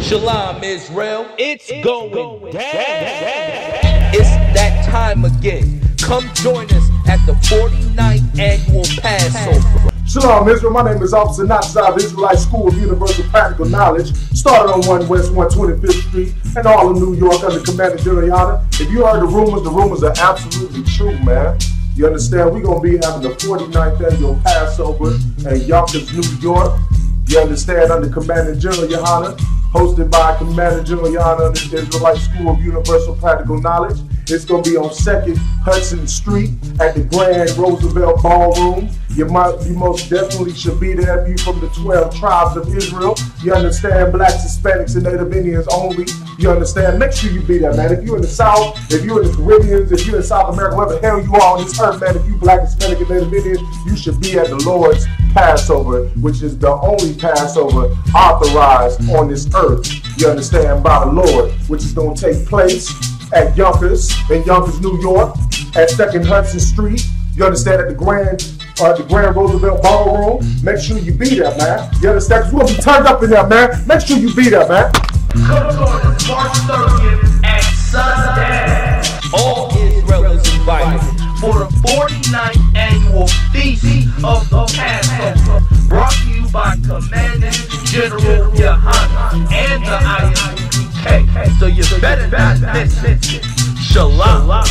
Shalom, Israel. It's going down. It's that time again. Come join us at the 49th annual Passover. Shalom, Israel. My name is Officer Not Israelite School of Universal Practical Knowledge, started on 1 West 125th Street and all of New York under Commander Gen.YAHANNA. If you heard the rumors are absolutely true, man. You understand? We're going to be having the 49th annual Passover in Yonkers, New York. You understand? Under Commander Gen.YAHANNA, hosted by Commander Gen.YAHANNA under the Israelite School of Universal Practical Knowledge. It's going to be on 2nd Hudson Street at the Grand Roosevelt Ballroom. You most definitely should be there if you're from the 12 tribes of Israel. You understand? Blacks, Hispanics, and Native Indians only. You understand? Make sure you be there, man. If you're in the South, if you're in the Caribbean, if you're in South America, wherever the hell you are on this earth, man, if you Black, Hispanic, and Native Indian, you should be at the Lord's Passover, which is the only Passover authorized on this earth. You understand? By the Lord, which is going to take place at Yonkers, in Yonkers, New York, at 2nd Hudson Street. You understand? At the Grand Roosevelt Ballroom. Make sure you be there, man. You understand? Because we're going to be turned up in there, man. Make sure you be there, man. Come join us March 30th at sundown. All Israel is invited for the 49th annual Feast of the Passover, brought to you by Commander General Yahanna and the I.S.U.P.K. So you better not miss it. Shalom.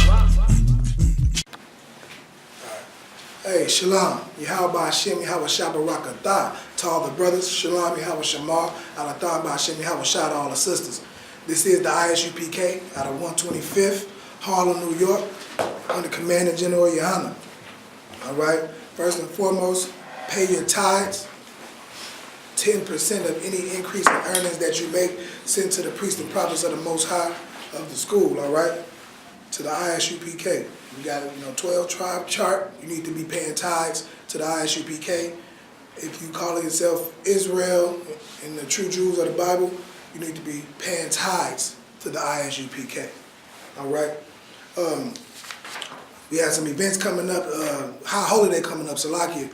Hey, Shalom. Yahweh Hashem, Yahweh Shabbarakatah. To all the brothers, Shalom, Yahweh Shamar, Alathan Hashem, Yahweh Shah to all the sisters. This is the I.S.U.P.K. out of 125th, Harlem, New York, under Commander General Yahanna. All right. First and foremost, pay your tithes. 10% of any increase in earnings that you make sent to the priests and prophets of the Most High of the school. All right. To the I.S.U.P.K. You got a 12 tribe chart. You need to be paying tithes to the I.S.U.P.K. If you call yourself Israel and the true Jews of the Bible, you need to be paying tithes to the I.S.U.P.K. All right. We have some events coming up. High holiday coming up, Salakia,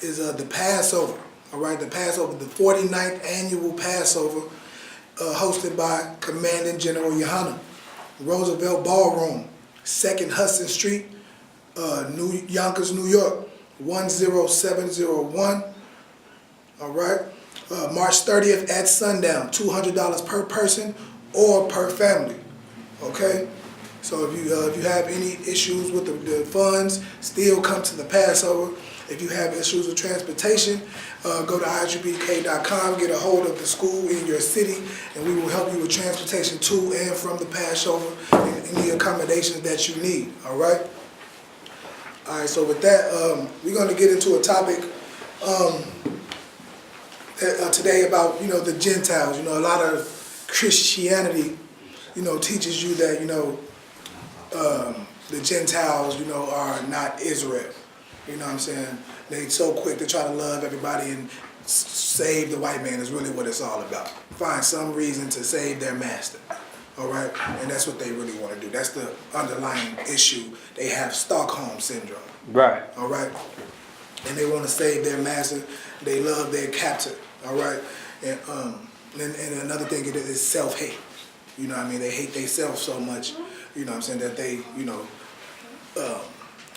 is the Passover. All right, the Passover, the 49th annual Passover, hosted by Commanding General Yahanna. Roosevelt Ballroom, 2nd Hudson Street, Yonkers, New York, 10701. All right. March 30th at sundown, $200 per person or per family. Okay. So if you have any issues with the funds, still come to the Passover. If you have issues with transportation, go to ISUPK.com, get a hold of the school in your city, and we will help you with transportation to and from the Passover and any accommodations that you need. All right. All right. So with that, we're going to get into a topic today about the Gentiles. A lot of Christianity, teaches you that the Gentiles, are not Israel. You know what I'm saying? They so quick to try to love everybody and save the white man is really what it's all about. Find some reason to save their master. All right? And that's what they really want to do. That's the underlying issue. They have Stockholm syndrome. Right. All right? And they want to save their master. They love their captor. All right? And another thing is self-hate. You know what I mean? They hate themselves so much, that they,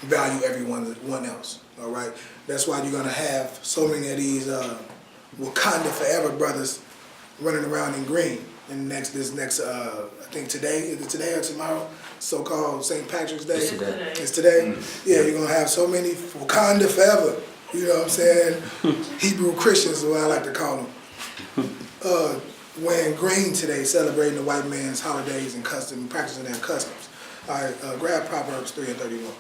value everyone else. All right, that's why you're gonna have so many of these Wakanda Forever brothers running around in green. And this next, I think today, is it today or tomorrow? So-called St. Patrick's Day. It's today. It's today. Yeah, you're gonna have so many Wakanda Forever. You know what I'm saying? Hebrew Christians is what I like to call them. Wearing green today, celebrating the white man's holidays and practicing their customs. All right, grab Proverbs 3 and 31.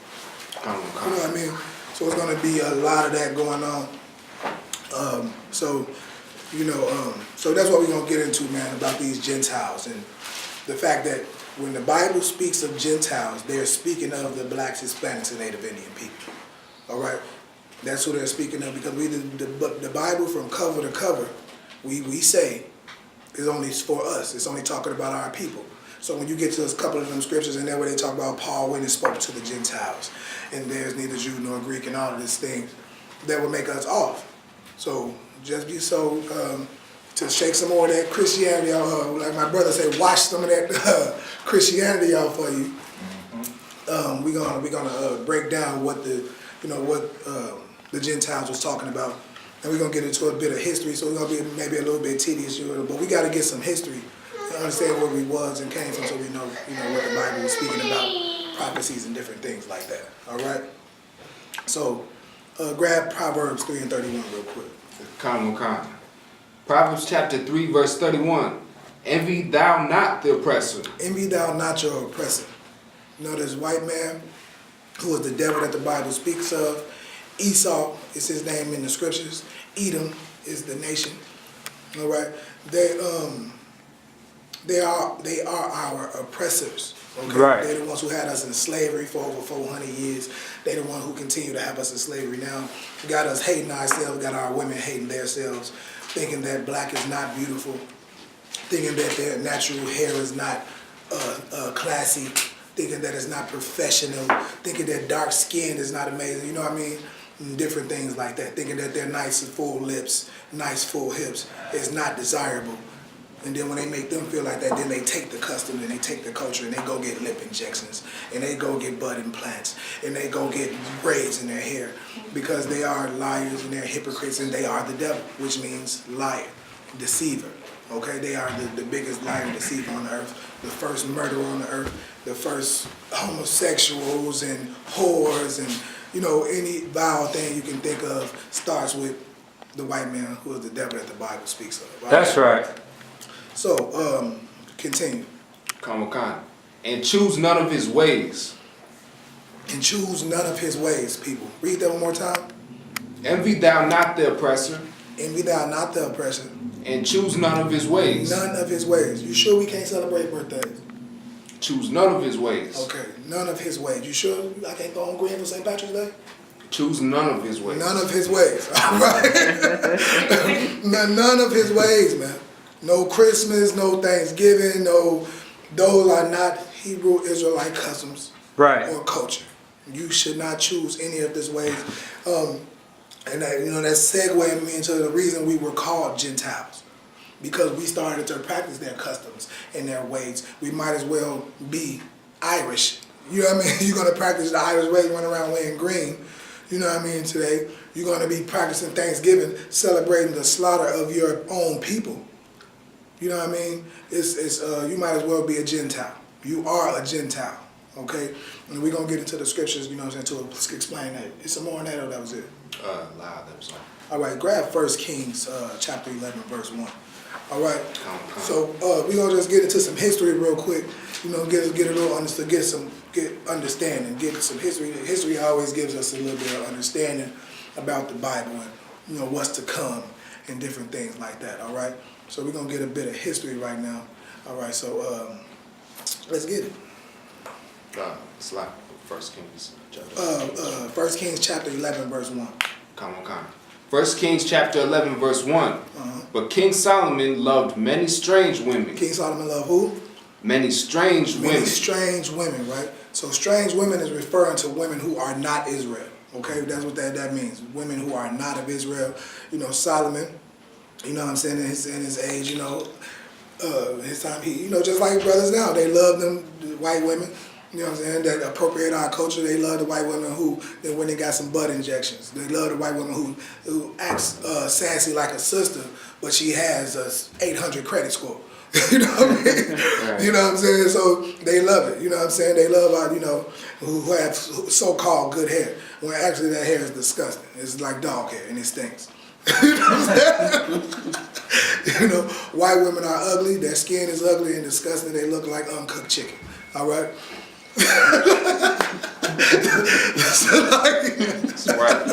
You know what I mean? So it's going to be a lot of that going on. So that's what we're going to get into, man, about these Gentiles and the fact that when the Bible speaks of Gentiles, they're speaking of the blacks, Hispanics, and Native Indian people. All right? That's who they're speaking of because the Bible from cover to cover, we say is only for us. It's only talking about our people. So when you get to a couple of them scriptures in there where they talk about Paul went and spoke to the Gentiles, and there's neither Jew nor Greek and all of these things that will make us off. So just be so to shake some more of that Christianity off, like my brother said, wash some of that Christianity off for you. We're gonna break down what the Gentiles was talking about, and we're gonna get into a bit of history. So it's gonna be maybe a little bit tedious, but we got to get some history to understand where we was and came from, so we know what the Bible was speaking about, prophecies and different things like that. All right. So grab Proverbs 3 and 31 real quick. Come. Proverbs chapter 3 verse 31. Envy thou not the oppressor. Envy thou not your oppressor. You know, this white man who is the devil that the Bible speaks of. Esau is his name in the scriptures. Edom is the nation. All right. They are our oppressors. Okay? Right. They're the ones who had us in slavery for over 400 years. They're the ones who continue to have us in slavery now. Got us hating ourselves, got our women hating themselves, thinking that black is not beautiful, thinking that their natural hair is not classy, thinking that it's not professional, thinking that dark skin is not amazing, you know what I mean? And different things like that, thinking that their nice full lips, nice full hips is not desirable. And then when they make them feel like that, then they take the custom and they take the culture and they go get lip injections and they go get butt implants and they go get braids in their hair because they are liars and they're hypocrites and they are the devil, which means liar, deceiver. Okay, they are the biggest liar and deceiver on the earth, the first murderer on the earth, the first homosexuals and whores and any vile thing you can think of starts with the white man who is the devil that the Bible speaks of. Right? That's right. So, continue. Come. And choose none of his ways. And choose none of his ways, people. Read that one more time. Envy thou not the oppressor. Envy thou not the oppressor. And choose none of his ways. None of his ways. You sure we can't celebrate birthdays? Choose none of his ways. Okay, none of his ways. You sure I can't go on green for St. Patrick's Day? Choose none of his ways. None of his ways. All right. None of his ways, man. No Christmas, no Thanksgiving, those are not Hebrew Israelite customs or culture. You should not choose any of these ways. And that segued me into the reason we were called Gentiles. Because we started to practice their customs and their ways. We might as well be Irish. You know what I mean? You're going to practice the Irish way, run around wearing green. You know what I mean? Today, you're going to be practicing Thanksgiving, celebrating the slaughter of your own people. You know what I mean? You might as well be a Gentile. You are a Gentile, okay? And we're going to get into the scriptures, to explain that. Is some more on that, or that was it? That was all. All right, grab 1 Kings chapter 11, verse 1. All right? So we're going to just get into some history real quick. Get a little understanding, get some history. History always gives us a little bit of understanding about the Bible and, what's to come and different things like that, all right? So we're going to get a bit of history right now. All right, so let's get it. It's like 1 Kings chapter 1 Kings chapter 11, verse 1. Come. 1 Kings chapter 11, verse 1. But King Solomon loved many strange women. King Solomon loved who? Many strange women. Many strange women, right? So strange women is referring to women who are not Israel. Okay, that's what that means. Women who are not of Israel. Solomon, in his age, his time, just like brothers now, they love them white women, that appropriate our culture. They love the white women when they got some butt injections. They love the white woman who acts sassy like a sister, but she has a 800 credit score. You know what I mean? Right. You know what I'm saying? So they love it. You know what I'm saying? They love our, who have so-called good hair, when actually that hair is disgusting. It's like dog hair and it stinks. You know what I'm saying? White women are ugly. Their skin is ugly and disgusting. They look like uncooked chicken. All right? That's right.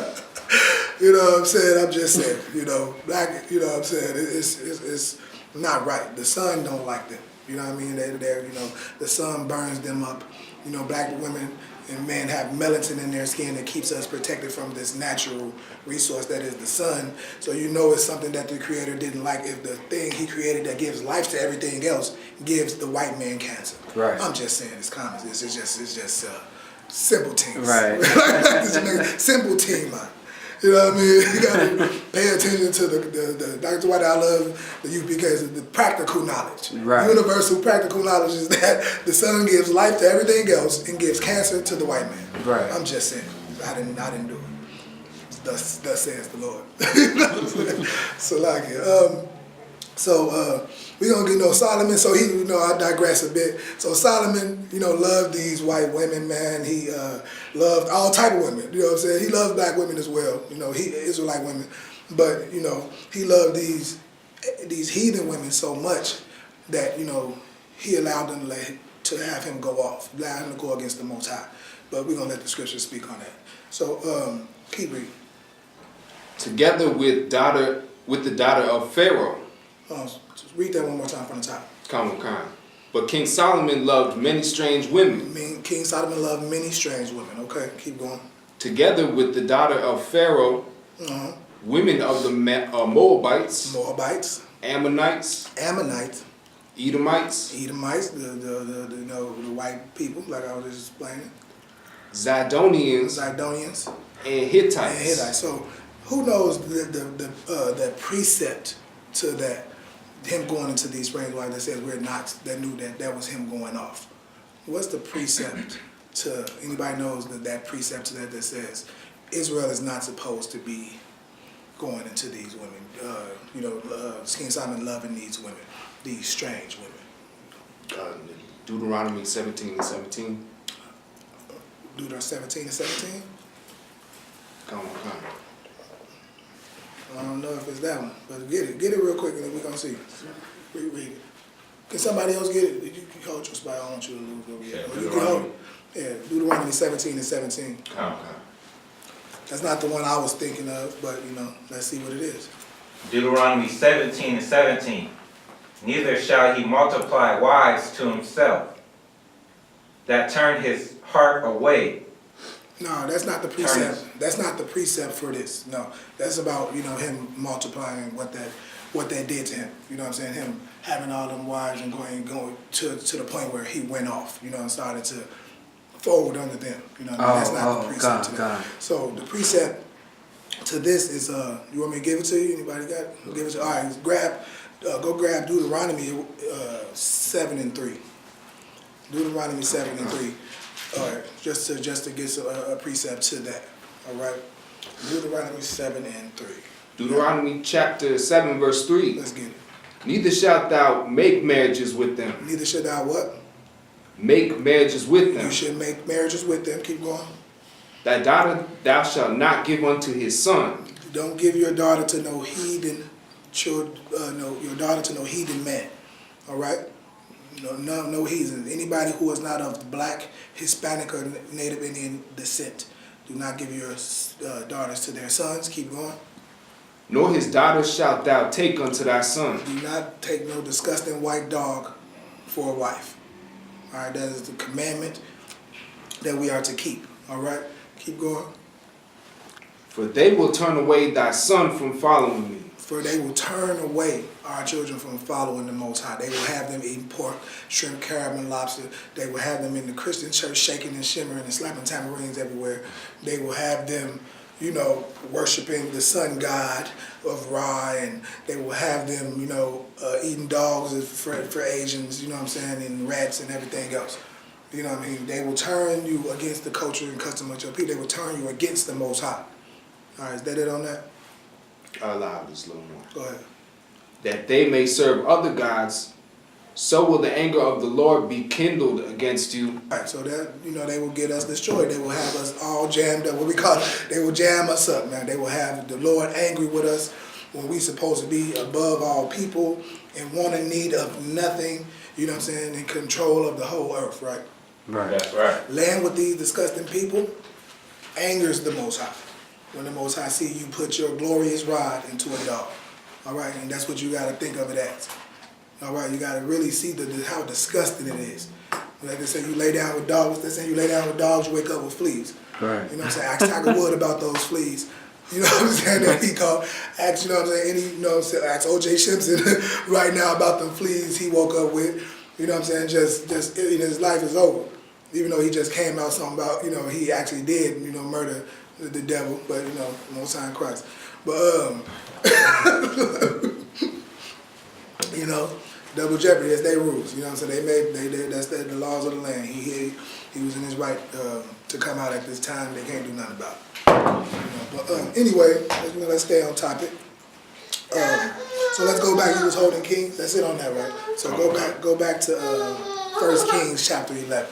You know what I'm saying? I'm just saying, black, you know what I'm saying? It's not right. The sun don't like them. You know what I mean? They're the sun burns them up. Black women and men have melanin in their skin that keeps us protected from this natural resource that is the sun. So it's something that the Creator didn't like. If the thing He created that gives life to everything else gives the white man cancer. Right. I'm just saying it's common. It's just simple things. Right. Simple team, man. You know what I mean? You gotta pay attention to the Dr. White, I love the UPK, the practical knowledge. Right. Universal practical knowledge is that the sun gives life to everything else and gives cancer to the white man. Right. I'm just saying. I didn't do it. Thus says the Lord. So like it. We gonna get Solomon. So he, I digress a bit. So Solomon, loved these white women, man. He loved all type of women. You know what I'm saying? He loved black women as well. He Israelite women, but he loved these heathen women so much that he allowed them to have him go off, allowed him to go against the Most High. But we're gonna let the scriptures speak on that. So keep reading. Together with the daughter of Pharaoh. Just read that one more time from the top. Come. But King Solomon loved many strange women. King Solomon loved many strange women. Okay, keep going. Together with the daughter of Pharaoh, women of the Moabites, Ammonites, Edomites, the white people, like I was just explaining. Zidonians, and Hittites. So, who knows the precept to that? Him going into these strange wives that says we're not, that knew that was him going off. What's the precept to, anybody knows that precept to that says Israel is not supposed to be going into these women, King Solomon loving these women, these strange women. Deuteronomy 17:17. Deuteronomy 17:17? Come. I don't know if it's that one, but get it real quick and then we're going to see. Read it. Can somebody else get it? You hold your spot, I don't want you to lose over here. Deuteronomy 17:17. Okay. That's not the one I was thinking of, but let's see what it is. Deuteronomy 17:17. Neither shall he multiply wives to himself, that turn his heart away. No, that's not the precept. That's not the precept for this. No, that's about him multiplying what that did to him. You know what I'm saying? Him having all them wives and going to the point where he went off. And started to fold under them. That's not the precept to that. So the precept to this is you want me to give it to you? Anybody got it? Give it to you. All right, go grab Deuteronomy 7:3. Deuteronomy 7:3. All right, just to get a precept to that. All right, Deuteronomy 7:3. Deuteronomy chapter 7 verse 3. Let's get it. Neither shalt thou make marriages with them. Neither should thou what? Make marriages with them. You should make marriages with them. Keep going. Thy daughter thou shalt not give unto his son. Don't give your daughter to no heathen children. Your daughter to no heathen man. All right. No heathens. Anybody who is not of black, Hispanic, or Native Indian descent. Do not give your daughters to their sons. Keep going. Nor his daughters shalt thou take unto thy son. Do not take no disgusting white dog for a wife. All right, that is the commandment that we are to keep. All right, keep going. For they will turn away thy son from following me. For they will turn away our children from following the Most High. They will have them eating pork, shrimp, crab, and lobster. They will have them in the Christian church shaking and shimmering and slapping tambourines everywhere. They will have them, worshiping the sun god of Ra, and they will have them, eating dogs for Asians, and rats and everything else. You know what I mean? They will turn you against the culture and custom of your people. They will turn you against the Most High. All right, is that it on that? I'll allow this a little more. Go ahead. That they may serve other gods, so will the anger of the Lord be kindled against you. All right, so that, they will get us destroyed. They will have us all jammed up. What we call it, they will jam us up, man. They will have the Lord angry with us when we supposed to be above all people and want in need of nothing, in control of the whole earth, right? Right. That's right. Land with these disgusting people angers the Most High. When the Most High see you put your glorious rod into a dog. All right, and that's what you got to think of it as. All right, you got to really see how disgusting it is. Like they say, you lay down with dogs. They say you lay down with dogs, you wake up with fleas. Right. You know what I'm saying? Ask Tiger Wood about those fleas. You know what I'm saying? That he called. Ask, ask O.J. Simpson right now about the fleas he woke up with. You know what I'm saying? Just his life is over. Even though he just came out something about, he actually did, murder the devil, but you know, Most High in Christ. But you know, double jeopardy, that's their rules. You know what I'm saying? That's the laws of the land. He was in his right to come out at this time. They can't do nothing about it. You know, but anyway, let's stay on topic. So let's go back. He was holding kings. That's it on that, right? So go back to 1 Kings chapter 11.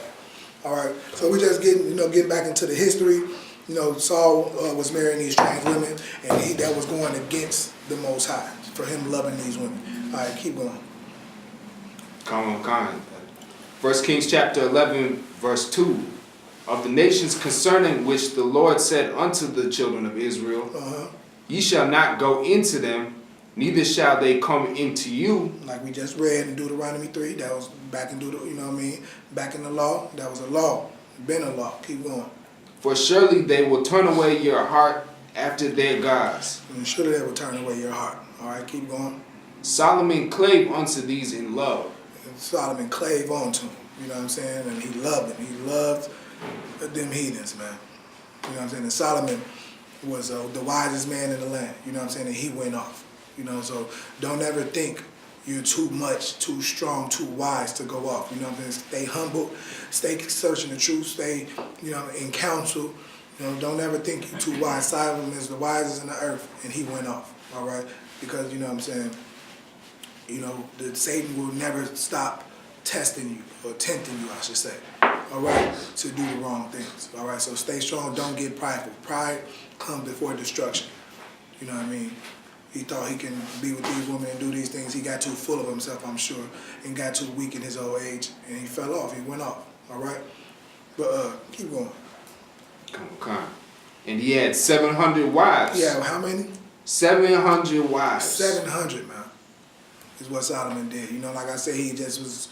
All right. So we're just getting back into the history. You know, Saul was marrying these trans women, and that was going against the Most High for him loving these women. All right, keep going. Come on. 1 Kings chapter 11, verse 2. Of the nations concerning which the Lord said unto the children of Israel, ye shall not go into them, neither shall they come into you. Like we just read in Deuteronomy 3, that was back in back in the law. That was a law, been a law. Keep going. For surely they will turn away your heart after their gods. And surely they will turn away your heart. All right, keep going. Solomon clave unto these in love. And Solomon clave unto him. You know what I'm saying? And he loved them. He loved them heathens, man. You know what I'm saying? And Solomon was the wisest man in the land. You know what I'm saying? And he went off. You know, so don't ever think you're too much, too strong, too wise to go off. You know what I'm saying? Stay humble, stay searching the truth, stay, you know, in counsel. You know, don't ever think you're too wise. Solomon is the wisest in the earth, and he went off. All right, because you know what I'm saying. You know, Satan will never stop testing you or tempting you, I should say. All right, to do the wrong things. All right, so stay strong. Don't get prideful. Pride comes before destruction. You know what I mean? He thought he can be with these women and do these things. He got too full of himself, I'm sure, and got too weak in his old age, and he fell off. He went off. All right, but keep going. Come on. And he had 700 wives. Yeah, how many? 700 wives. 700, man, is what Solomon did. You know, like I said, he just was,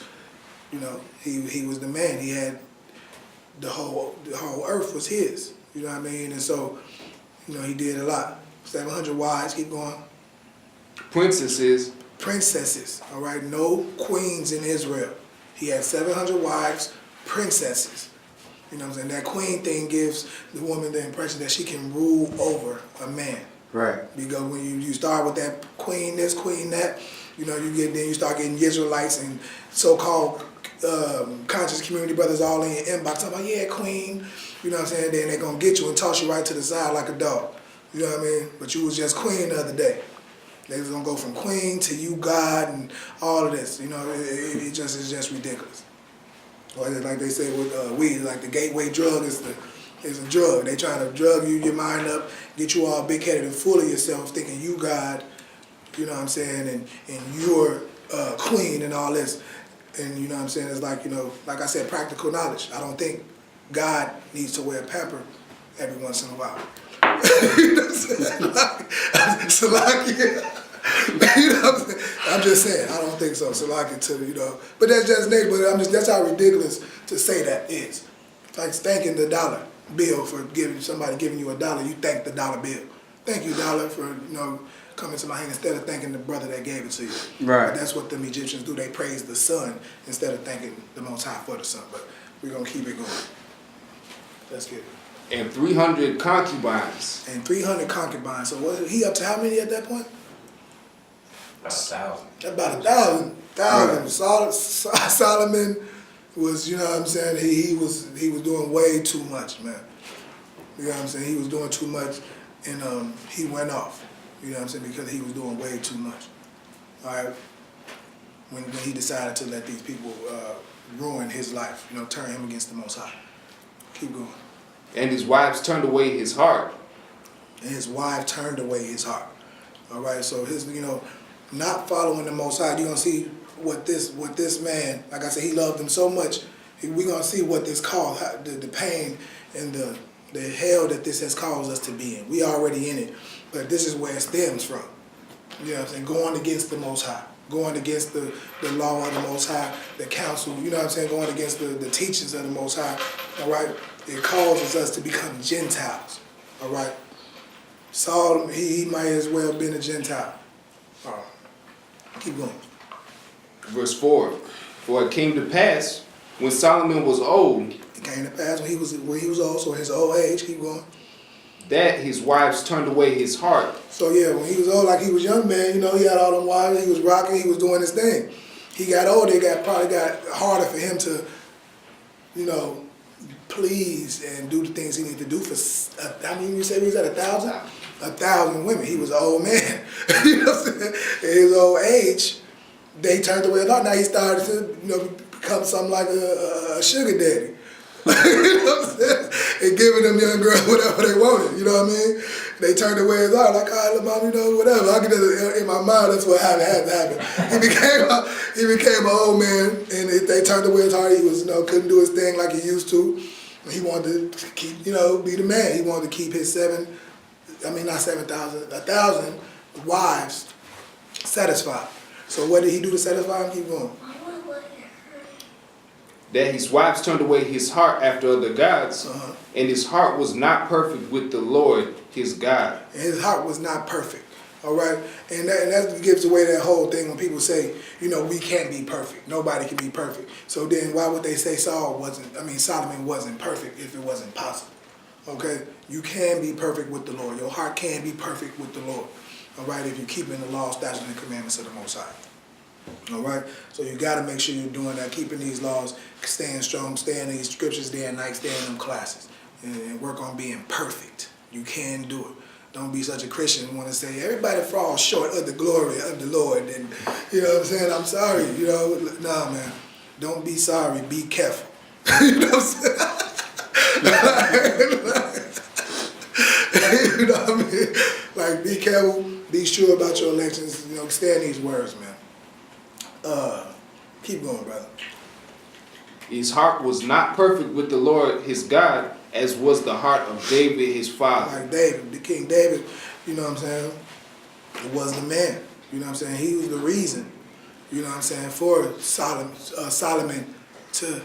you know, he was the man. He had the whole earth was his. You know what I mean? And so, you know, he did a lot. 700 wives. Keep going. Princesses. All right, no queens in Israel. He had 700 wives, princesses. You know what I'm saying? That queen thing gives the woman the impression that she can rule over a man. Right. Because when you start with that queen this, queen that, you know, you start getting Israelites and so-called conscious community brothers all in your inbox talking about, yeah, queen. You know what I'm saying? Then they're going to get you and toss you right to the side like a dog. You know what I mean? But you was just queen the other day. They was going to go from queen to you God and all of this. You know, it's just ridiculous. Or like they say with weed, like the gateway drug is a drug. They trying to drug your mind up, get you all big-headed and full of yourself, thinking you God, you know what I'm saying, and you're queen and all this. And you know what I'm saying? It's like, you know, like I said, practical knowledge. I don't think God needs to wear pamper every once in a while. You know what I'm saying? Salakia. You know what I'm saying? I'm just saying, I don't think so. Salakia to, you know. But that's just nature. But that's how ridiculous to say that is. It's like thanking the dollar bill for somebody giving you $1. You thank the dollar bill. Thank you, dollar, for, you know, coming to my hand instead of thanking the brother that gave it to you. Right. But that's what them Egyptians do. They praise the sun instead of thanking the Most High for the sun. But we're going to keep it going. Let's get it. And 300 concubines. And 300 concubines. So was he up to how many at that point? About 1,000. About 1,000. Right. Solomon was, you know what I'm saying, he was doing way too much, man. You know what I'm saying? He was doing too much, and he went off. You know what I'm saying? Because he was doing way too much. All right? When he decided to let these people ruin his life, you know, turn him against the Most High. Keep going. And his wives turned away his heart. And his wife turned away his heart. All right, so his, you know, not following the Most High, you're gonna see what this man, like I said, he loved them so much. We're gonna see what this caused, the pain and the hell that this has caused us to be in. We already in it, but this is where it stems from. You know what I'm saying? Going against the Most High, going against the law of the Most High, the counsel. You know what I'm saying? Going against the teachings of the Most High. All right. It causes us to become Gentiles, all right? Saul, he might as well have been a Gentile. All right, keep going. Verse 4, for it came to pass, when Solomon was old. It came to pass when he was old, so his old age, keep going. that his wives turned away his heart. So yeah, when he was old, like he was young man, you know, he had all them wives, he was rocking, he was doing his thing. He got older, it probably got harder for him to, you know, please and do the things he needed to do for, I mean, you say he was at 1,000? 1,000 women. He was an old man. You know what I'm saying? At his old age, they turned away a lot. Now he started to, you know, become something like a sugar daddy. You know what I'm saying? And giving them young girls whatever they wanted. You know what I mean? They turned away his heart, like, all right, look, mom, you know, whatever. I get in my mind, that's what had to happen. He became an old man, and they turned away his heart. He was, you know, couldn't do his thing like he used to. He wanted to keep, you know, be the man. He wanted to keep his 1,000 wives satisfied. So what did he do to satisfy him? Keep going. That his wives turned away his heart after other gods, and his heart was not perfect with the Lord his God. And his heart was not perfect. All right, and that gives away that whole thing when people say, you know, we can't be perfect. Nobody can be perfect. So then why would they say Solomon wasn't perfect if it wasn't possible? Okay, you can be perfect with the Lord. Your heart can be perfect with the Lord. All right, if you're keeping the law, statutes, and commandments of the Most High. All right, so you got to make sure you're doing that, keeping these laws, staying strong, staying in these scriptures day and night, staying in them classes, and work on being perfect. You can do it. Don't be such a Christian and want to say everybody falls short of the glory of the Lord. And you know what I'm saying? I'm sorry. You know, nah, man. Don't be sorry. Be careful. You know what I'm saying? You know what I mean? Like, be careful. Be sure about your elections. You know, stay in these words, man. Keep going, brother. His heart was not perfect with the Lord his God, as was the heart of David his father. Like David, the King David, you know what I'm saying, was the man. You know what I'm saying? He was the reason, you know what I'm saying, for Solomon to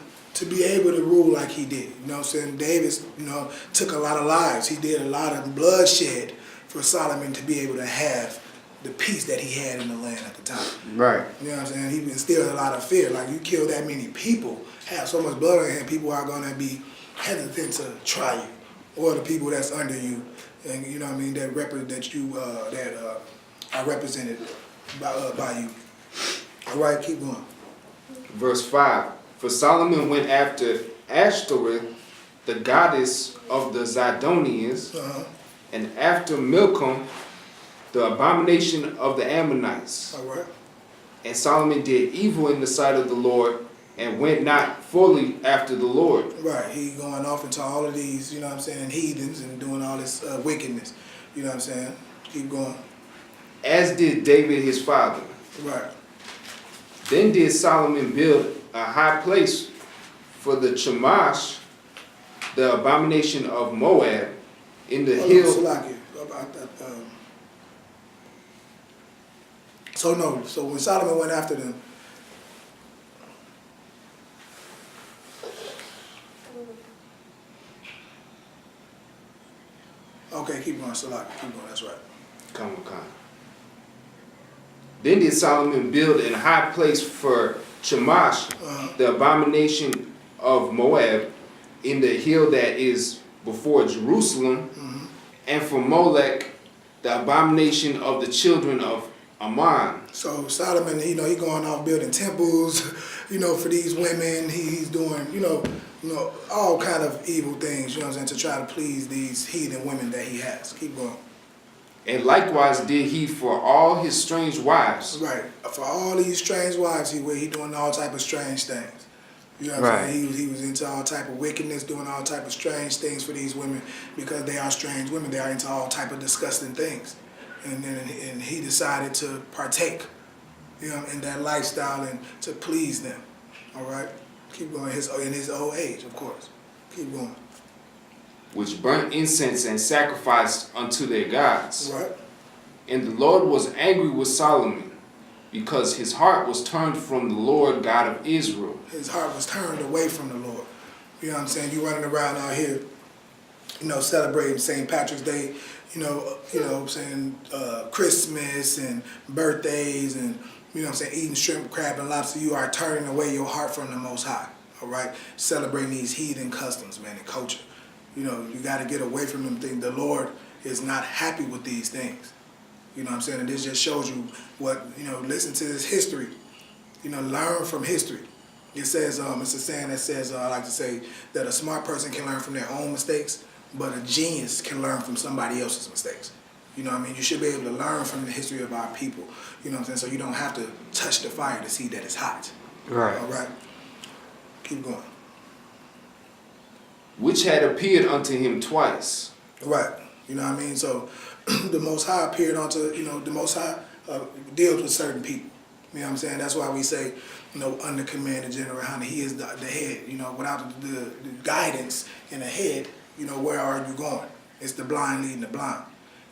be able to rule like he did. You know what I'm saying? David, you know, took a lot of lives. He did a lot of bloodshed for Solomon to be able to have the peace that he had in the land at the time. Right. You know what I'm saying? He instilled a lot of fear. Like, you kill that many people, have so much blood on your hand, people are going to be hesitant to try you, or the people that's under you, and you know what I mean, that are represented by you. All right, keep going. Verse 5. For Solomon went after Ashtoreth, the goddess of the Zidonians, and after Milcom, the abomination of the Ammonites. All right. And Solomon did evil in the sight of the Lord, and went not fully after the Lord. Right, he going off into all of these, you know what I'm saying, heathens, and doing all this wickedness. You know what I'm saying? Keep going. As did David his father. Right. Then did Solomon build a high place for the Chemosh, the abomination of Moab, in the hill. So when Solomon went after them, okay, keep going, Salaki, keep going, that's right. Come. Then did Solomon build a high place for Chemosh, the abomination of Moab, in the hill that is before Jerusalem, and for Molech, the abomination of the children of Ammon. So Solomon, you know, he going off building temples, you know, for these women. He's doing, you know, all kind of evil things, you know what I'm saying, to try to please these heathen women that he has. Keep going. And likewise did he for all his strange wives. Right. For all these strange wives, he doing all type of strange things. You know what I'm saying? He was into all type of wickedness, doing all type of strange things for these women because they are strange women. They are into all type of disgusting things. And he decided to partake, you know, in that lifestyle and to please them. All right? Keep going. In his old age, of course. Keep going. Which burnt incense and sacrificed unto their gods. Right. And the Lord was angry with Solomon, because his heart was turned from the Lord God of Israel. His heart was turned away from the Lord. You know what I'm saying? You running around out here, you know, celebrating St. Patrick's Day, you know what I'm saying, Christmas and birthdays and, you know what I'm saying, eating shrimp, crab, and lobster. You are turning away your heart from the Most High, all right? Celebrating these heathen customs, man, and culture. You know, you got to get away from them things. The Lord is not happy with these things. You know what I'm saying? And this just shows you what, you know, listen to this history. You know, learn from history. It says, it's a saying that says, I like to say, that a smart person can learn from their own mistakes, but a genius can learn from somebody else's mistakes. You know what I mean? You should be able to learn from the history of our people. You know what I'm saying? So you don't have to touch the fire to see that it's hot. Right. All right? Keep going. Which had appeared unto him twice. Right. You know what I mean? So the Most High appeared onto, you know, the Most High deals with certain people. You know what I'm saying? That's why we say, you know, under command of GEN.YAHANNA, he is the head. You know, without the guidance in the head, you know, where are you going? It's the blind leading the blind.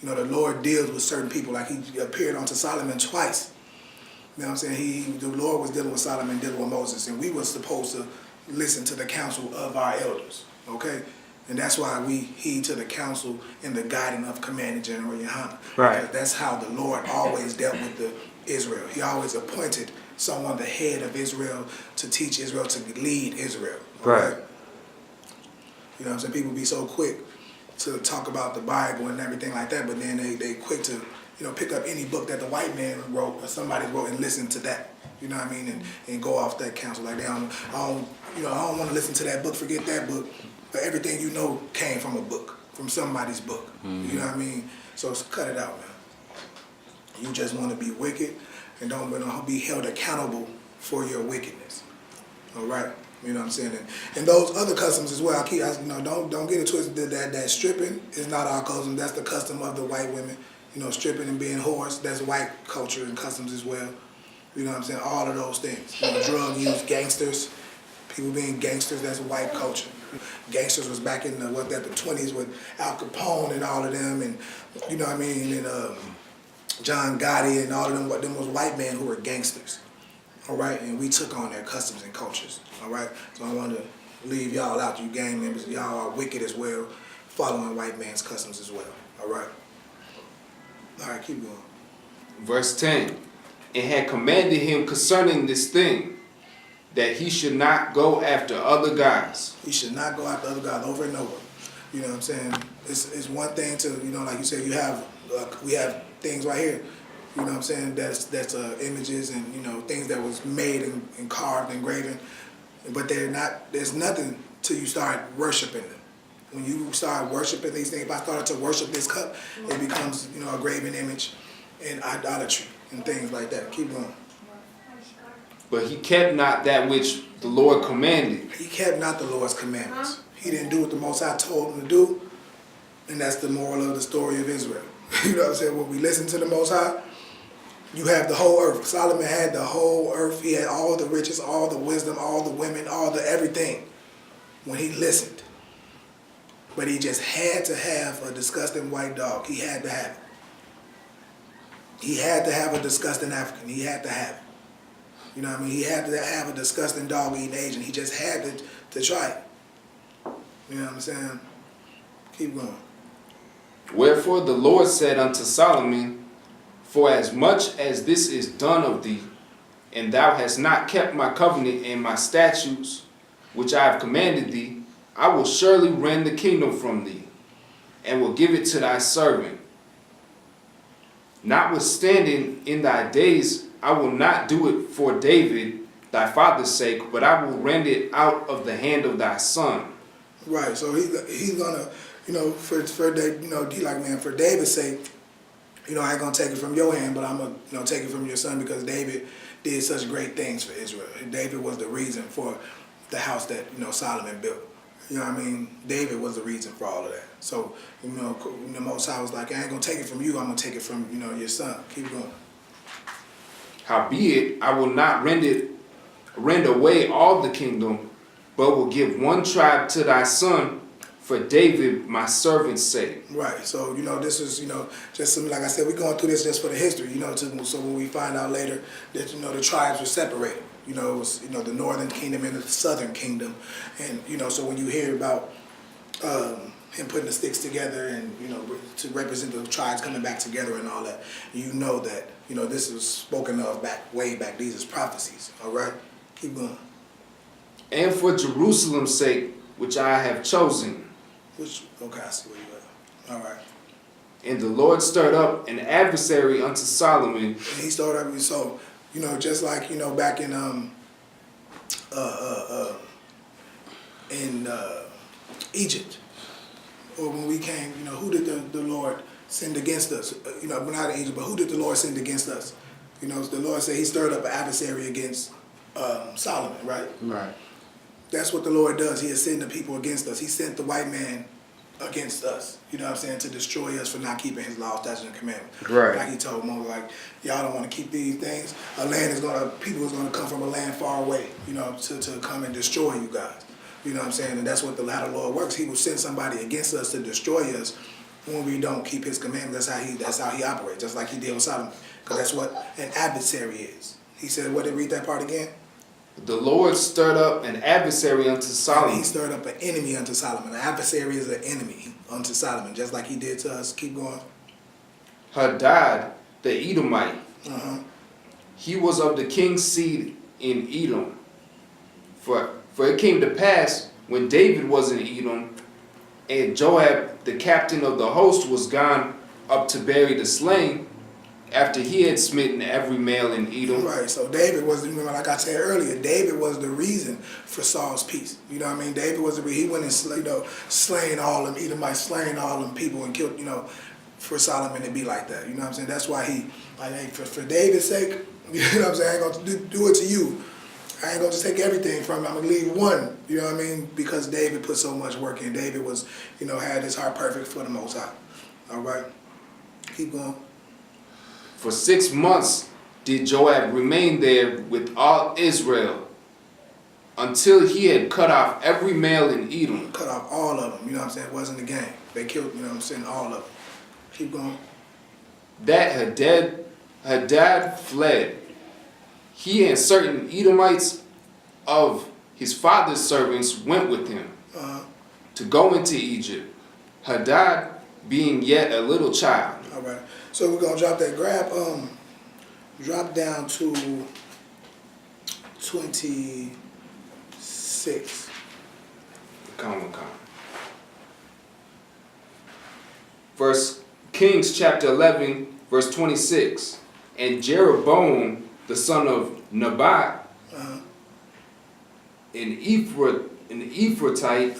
You know, the Lord deals with certain people. Like he appeared onto Solomon twice. You know what I'm saying? The Lord was dealing with Solomon, dealing with Moses, and we were supposed to listen to the counsel of our elders. Okay? And that's why we heed to the counsel and the guiding of command of GEN.YAHANNA. Right. Because that's how the Lord always dealt with the Israel. He always appointed someone the head of Israel to teach Israel, to lead Israel. Right. You know what I'm saying? People be so quick to talk about the Bible and everything like that, but then they quick to, you know, pick up any book that the white man wrote or somebody wrote and listen to that. You know what I mean? And go off that counsel. Like I don't want to listen to that book, forget that book. But everything you know came from a book, from somebody's book. Mm-hmm. You know what I mean? So cut it out, man. You just want to be wicked and don't be held accountable for your wickedness. All right? You know what I'm saying? And those other customs as well, don't get it twisted that stripping is not our custom. That's the custom of the white women. You know, stripping and being whores, that's white culture and customs as well. You know what I'm saying? All of those things. You know, drug use, gangsters, people being gangsters, that's white culture. Gangsters was back in the 20s with Al Capone and all of them, and you know what I mean, and John Gotti and all of them. What them was white men who were gangsters. All right, and we took on their customs and cultures. All right, so I want to leave y'all out, you gang members. Y'all are wicked as well, following white man's customs as well. All right. All right, keep going. Verse 10. And had commanded him concerning this thing, that he should not go after other gods. He should not go after other gods over and over. You know what I'm saying? It's one thing to, you know, like you said, we have things right here. You know what I'm saying? That's images and, you know, things that was made and carved and graven. But there's nothing till you start worshiping them. When you start worshiping these things, if I started to worship this cup, it becomes, you know, a graven image and idolatry and things like that. Keep going. But he kept not that which the Lord commanded. He kept not the Lord's commandments. He didn't do what the Most High told him to do, and that's the moral of the story of Israel. You know what I'm saying? When we listen to the Most High, you have the whole earth. Solomon had the whole earth. He had all the riches, all the wisdom, all the women, all the everything when he listened. But he just had to have a disgusting white dog. He had to have it. He had to have a disgusting African. He had to have it. You know what I mean? He had to have a disgusting dog-eating Asian. He just had to try it. You know what I'm saying? Keep going. Wherefore the Lord said unto Solomon, for as much as this is done of thee, and thou hast not kept my covenant and my statutes, which I have commanded thee, I will surely rend the kingdom from thee, and will give it to thy servant. Notwithstanding, in thy days I will not do it for David, thy father's sake, but I will rend it out of the hand of thy son. Right, so he's gonna, you know, for you know, he like, man, for David's sake, you know, I ain't gonna take it from your hand, but I'm gonna, you know, take it from your son, because David did such great things for Israel. David was the reason for the house that, you know, Solomon built. You know what I mean? David was the reason for all of that. So, you know, the Most High was like, I ain't gonna take it from you, I'm gonna take it from, you know, your son. Keep going. Howbeit, I will not rend away all the kingdom, but will give one tribe to thy son for David, my servant's sake. Right. So, you know, this is, you know, just some, like I said, we're going through this just for the history, you know, so when we find out later that, you know, the tribes were separated. You know, it was, you know, the northern kingdom and the southern kingdom. And, you know, so when you hear about him putting the sticks together and, you know, to represent the tribes coming back together and all that, you know that, you know, this was spoken of way back. These is prophecies. All right? Keep going. And for Jerusalem's sake, which I have chosen, Okay, I see where you at. All right. And the Lord stirred up an adversary unto Solomon. And he started up, so, just like, back in Egypt, or when we came, who did the Lord send against us? We're not in Egypt, but who did the Lord send against us? The Lord said he stirred up an adversary against Solomon, right? Right. That's what the Lord does. He has sent the people against us. He sent the white man against us, to destroy us for not keeping his law, statutes, and commandments. Right. Like he told Moses, like, y'all don't want to keep these things. People is gonna come from a land far away, to come and destroy you guys. And that's what how the Lord works. He will send somebody against us to destroy us when we don't keep his commandments. That's how he operates, just like he did with Solomon. Because that's what an adversary is. He said, what did read that part again? The Lord stirred up an adversary unto Solomon. He stirred up an enemy unto Solomon. An adversary is an enemy unto Solomon, just like he did to us. Keep going. Hadad, the Edomite. He was of the king's seed in Edom. For it came to pass, when David was in Edom, and Joab, the captain of the host, was gone up to bury the slain, after he had smitten every male in Edom. Right, so David was, like I said earlier, David was the reason for Saul's peace. David was he went and slain all them Edomites, slain all them people and killed, for Solomon to be like that. That's why he, for David's sake, I ain't going to do it to you. I ain't going to just take everything from him. I'm going to leave one, because David put so much work in. David was, had his heart perfect for the Most High. All right, keep going. For 6 months did Joab remain there with all Israel, until he had cut off every male in Edom. Cut off all of them, It wasn't a game. They killed, all of them. Keep going. That Hadad fled. He and certain Edomites of his father's servants went with him to go into Egypt, Hadad being yet a little child. All right. So we're gonna drop that. Drop down to 26. Come. 1 Kings chapter 11, verse 26. And Jeroboam, the son of Nebat, an Ephratite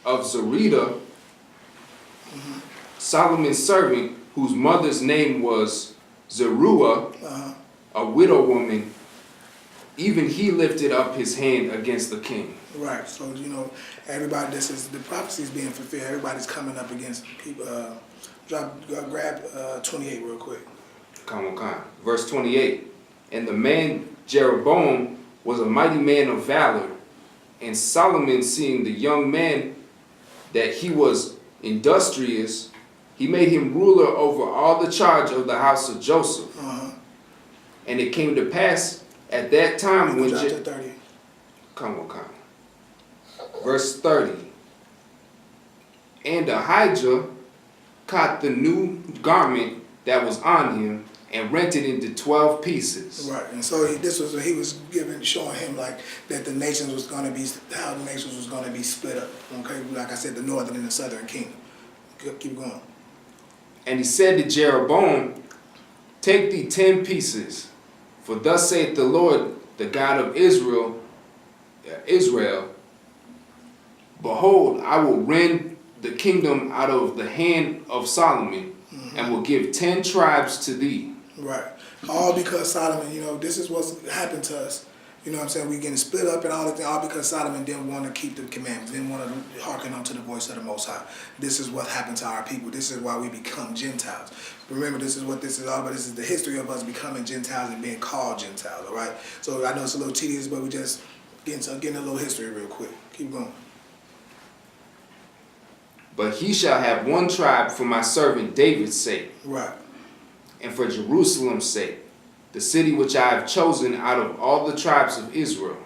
of Zerida, Solomon's servant, whose mother's name was Zeruiah, a widow woman, even he lifted up his hand against the king. Right. So everybody. This is the prophecy is being fulfilled. Everybody's coming up against people. Grab 28 real quick. Come. Verse 28. And the man Jeroboam was a mighty man of valor, and Solomon, seeing the young man that he was industrious, he made him ruler over all the charge of the house of Joseph. And it came to pass at that time when chapter 30. Come. Verse 30. And Ahijah caught the new garment that was on him and rent it into 12 pieces. Right, and so he was showing him like that the nations was going to be, how the nations was going to be split up. Okay, like I said, the northern and the southern kingdom. Keep going. And he said to Jeroboam, take thee 10 pieces, for thus saith the Lord, the God of Israel, behold, I will rend the kingdom out of the hand of Solomon, and will give 10 tribes to thee. Right. All because Solomon, this is what's happened to us. We getting split up and all that, all because Solomon didn't want to keep the commandments, didn't want to hearken unto the voice of the Most High. This is what happened to our people. This is why we become Gentiles. Remember, this is what this is all about. This is the history of us becoming Gentiles and being called Gentiles, all right? So I know it's a little tedious, but we just getting a little history real quick. Keep going. But he shall have one tribe for my servant David's sake. Right. And for Jerusalem's sake, the city which I have chosen out of all the tribes of Israel.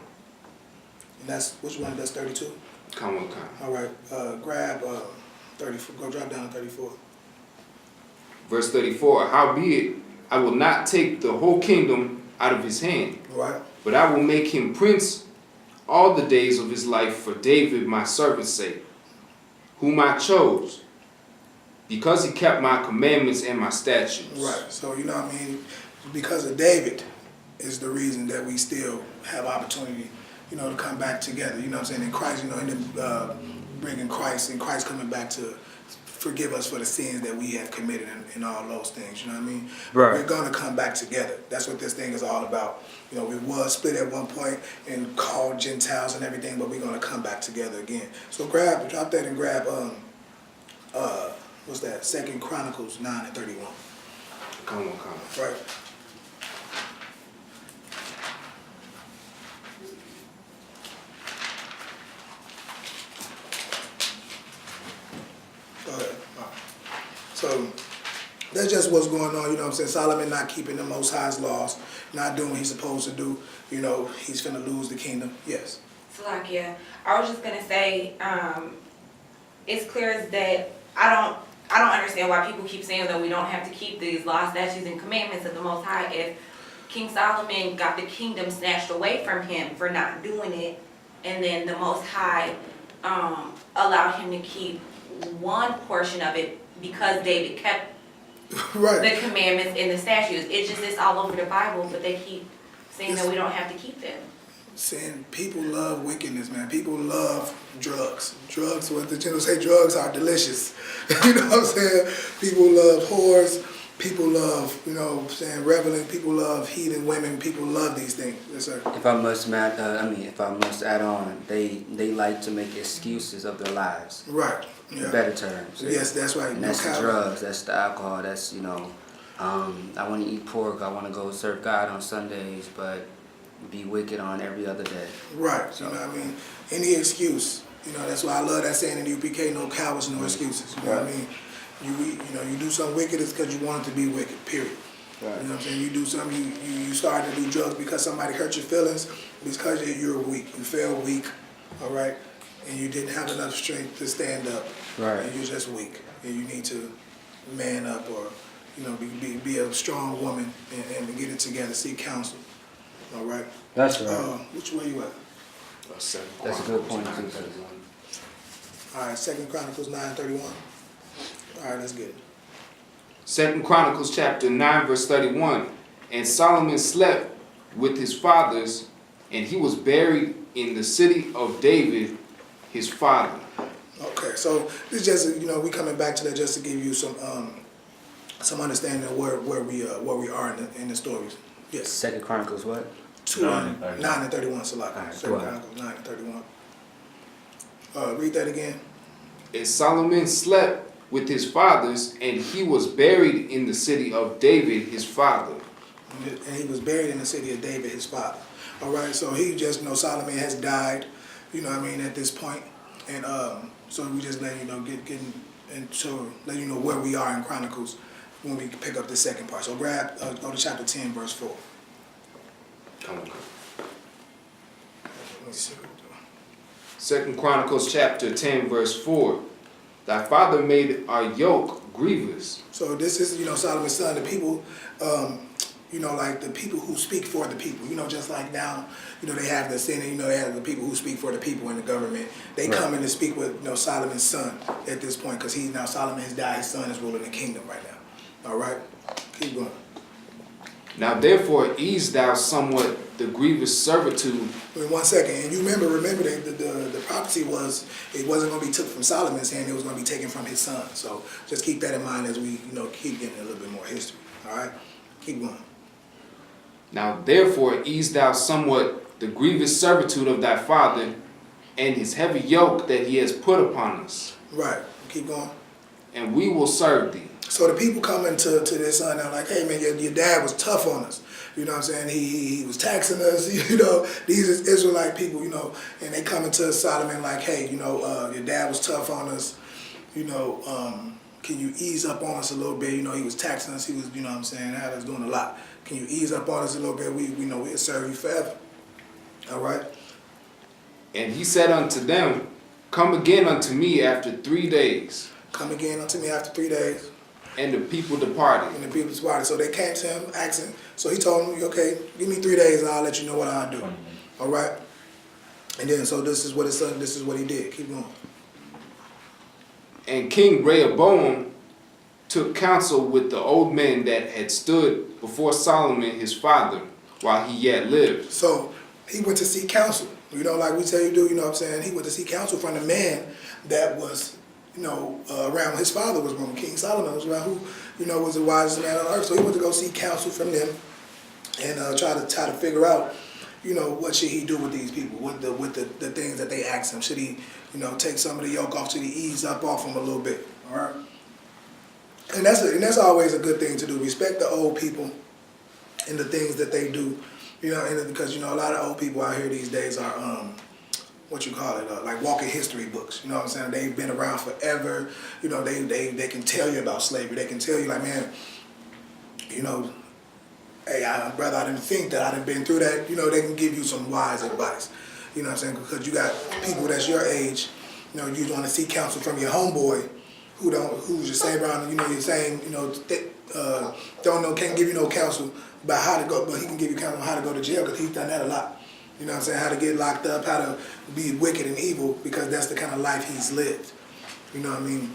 And that's, which one? That's 32? Come. All right. Grab 34. Go drop down to 34. Verse 34. Howbeit, I will not take the whole kingdom out of his hand. Right. But I will make him prince all the days of his life for David my servant's sake, whom I chose, because he kept my commandments and my statutes. Right. So, you know what I mean? Because of David is the reason that we still have opportunity, you know, to come back together. You know what I'm saying? In Christ, you know, and bringing Christ and Christ coming back to forgive us for the sins that we have committed and all those things. You know what I mean? Right. We're going to come back together. That's what this thing is all about. You know, we was split at one point and called Gentiles and everything, but we're going to come back together again. So drop that and grab, what's that? 2 Chronicles 9 and 31. Come on. Right. Go ahead. All right. So that's just what's going on, you know what I'm saying? Solomon not keeping the Most High's laws, not doing what he's supposed to do. You know, he's finna lose the kingdom. Yes. Salakia, I was just gonna say, it's clear as that I don't understand why people keep saying that we don't have to keep these laws, statutes, and commandments of the Most High if King Solomon got the kingdom snatched away from him for not doing it, and then the Most High allowed him to keep one portion of it because David kept Right. the commandments and the statutes. It's all over the Bible, but they keep saying that we don't have to keep them. Saying people love wickedness, man. People love drugs. Drugs, what the generals say, drugs are delicious. You know what I'm saying? People love whores. People love, you know what I'm saying, reveling. People love heathen women. People love these things. Yes, sir. If I must add on, they like to make excuses of their lives. Right. Yeah. Better terms. Yes, that's right. And that's the drugs, that's the alcohol, that's, you know, I want to eat pork, I want to go serve God on Sundays, but be wicked on every other day. Right. So, you know what I mean? Any excuse. You know, that's why I love that saying in the U.P.K, no cowards, no excuses. You know what I mean? You do something wicked, it's because you want it to be wicked, period. Right. You know what I'm saying? You do something, you start to do drugs because somebody hurt your feelings, because you're weak. You feel weak, all right? And you didn't have enough strength to stand up. Right. And you're just weak. And you need to man up or, you know, be a strong woman and get it together, seek counsel. All right? That's right. Which way you at? That's a good point, too. All right, 2 Chronicles 9:31. All right, let's get it. 2 Chronicles chapter 9 verse 31. And Solomon slept with his fathers, and he was buried in the city of David, his father. Okay, so this just, you know, we coming back to that just to give you some understanding of where we are in the stories. Yes. 2 Chronicles what? 9 and 31, Salak. All right, 2 Chronicles 9 and 31. Read that again. And Solomon slept with his fathers, and he was buried in the city of David, his father. And he was buried in the city of David, his father. All right, so he just, you know, Solomon has died, you know what I mean, at this point. And so we just let you know, let you know where we are in Chronicles when we pick up the second part. So go to chapter 10, verse 4. Come on. Let me see. 2 Chronicles chapter 10 verse 4. Thy father made our yoke grievous. So this is, you know, Solomon's son, the people, you know, like the people who speak for the people, you know, just like now, you know, they have the Senate, you know, they have the people who speak for the people in the government. They come in to speak with, you know, Solomon's son at this point, because Solomon has died, his son is ruling the kingdom right now. All right? Keep going. Now therefore ease thou somewhat the grievous servitude. Wait 1 second. And you remember the prophecy was, it wasn't going to be took from Solomon's hand, it was going to be taken from his son. So just keep that in mind as we, you know, keep getting a little bit more history. All right? Keep going. Now therefore ease thou somewhat the grievous servitude of thy father, and his heavy yoke that he has put upon us. Right. Keep going. And we will serve thee. So the people coming to their son now like, hey man, your dad was tough on us. You know what I'm saying? He was taxing us, you know. These is Israelite people, you know, and they coming to Solomon like, hey, you know, your dad was tough on us. You know, can you ease up on us a little bit? You know, he was taxing us. He was, you know what I'm saying, had us doing a lot. Can you ease up on us a little bit? We know we'll serve you forever. All right? And he said unto them, come again unto me after 3 days. Come again unto me after 3 days. And the people departed. And the people departed. So they came to him, asking. So he told them, okay, give me 3 days and I'll let you know what I'll do. All right? And then, so this is what his son, this is what he did. Keep going. And King Rehoboam took counsel with the old men that had stood before Solomon his father while he yet lived. So he went to seek counsel. You know, like we tell you do, you know what I'm saying? He went to seek counsel from the man that was, you know, around when his father was born. King Solomon was around who, you know, was the wisest man on earth. So he went to go seek counsel from them and try to figure out, you know, what should he do with these people, with the things that they asked him. Should he, you know, take some of the yoke off? Should he ease up off them a little bit? All right. And that's always a good thing to do. Respect the old people and the things that they do. You know, and because, you know, a lot of old people out here these days are, what you call it, like walking history books. You know what I'm saying? They've been around forever. You know, they can tell you about slavery. They can tell you, like, man, you know, hey, brother, I didn't think that. I done been through that. You know, they can give you some wise advice. You know what I'm saying? Because you got people that's your age, you know, you want to seek counsel from your homeboy who's your same around, you know, you're saying, you know, don't know, can't give you no counsel about how to go, but he can give you counsel on how to go to jail because he's done that a lot. You know what I'm saying? How to get locked up, how to be wicked and evil because that's the kind of life he's lived. You know what I mean?